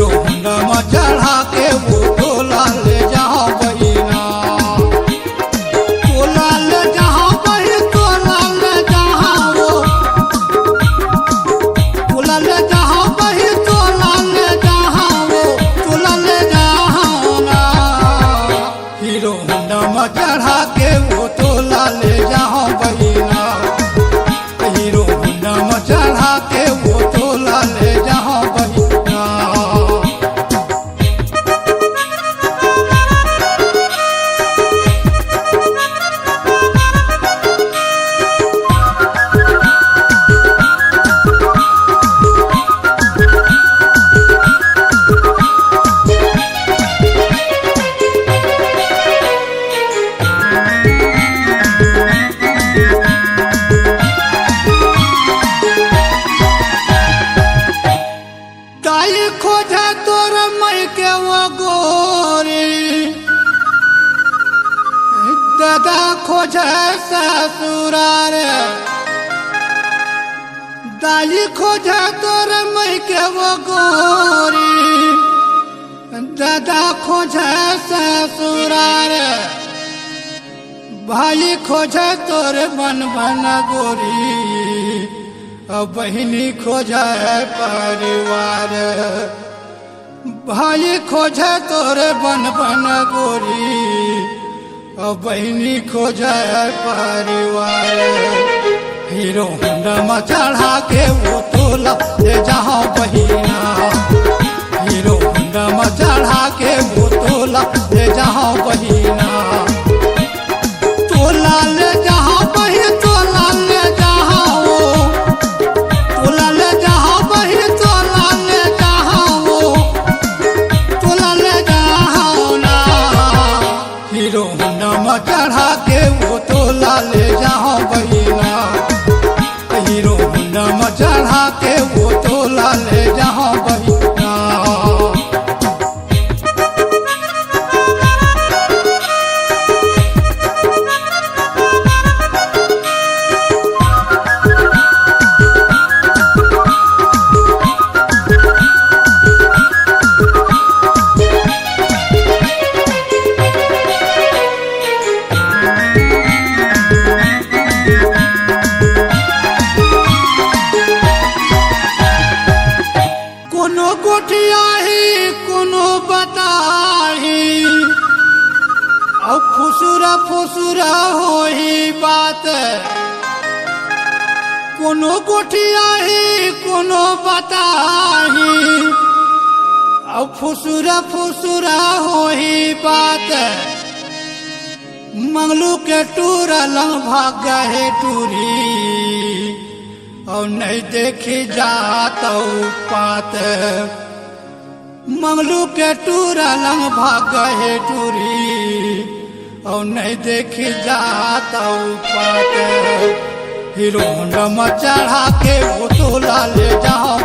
Hero Honda में चढ़ा के वो टोला ले जाओ बहिना, टोला ले जाओ बही, टोला ले जाओ वो, टोला ले जाओ बही, टोला ले जाओ वो, टोला ले जाओ ना। हीरो होंडा में चढ़ा के वो टोला ले जाओ बहिना, हीरो होंडा में चढ़ा के वो टोला ले जाओ बहिना। दाई खोजे तोर मई के वो गोरी, दादा खोजे ससुरार, दाई खोजे तोर मई के वो गोरी, दादा खोजे ससुरार, भाई खोजे तोर बन बन गोरी, बहिनी खोजे परिवार, भाई खोजे तोरे बन बन गोरी, बहिनी खोजे परिवार। हीरो होंडा में चढ़ा के वो टोला ले जाओ बहिना, हीरो होंडा में चढ़ा के वो टोला ले जाओ बहिना, टोला ले जाओ बही, टोला ले जाओ, टोला ले जाओ बही, टोला ले जाओ, टोला ले जाओ ना। हीरो होंडा में चढ़ा के वो टोला ले जाओ बहिना, हीरो होंडा में चढ़ा के वो टोला ले जाओ बहिना। कोनो गोठियाही कोनो बताही, और फुसुरा फुसुरा होही बात, कोनो गोठियाही कोनो बताही, और फुसुरा फुसुरा होही बात, मंगलू के टूरा लंग भाग गए टूरी, और नहीं देखी जात पात, मंगलू के टूरा लंग भाग गए टूरी, और नहीं देखी जात पात। हीरो होंडा में चढ़ा के वो टोला ले जाओ।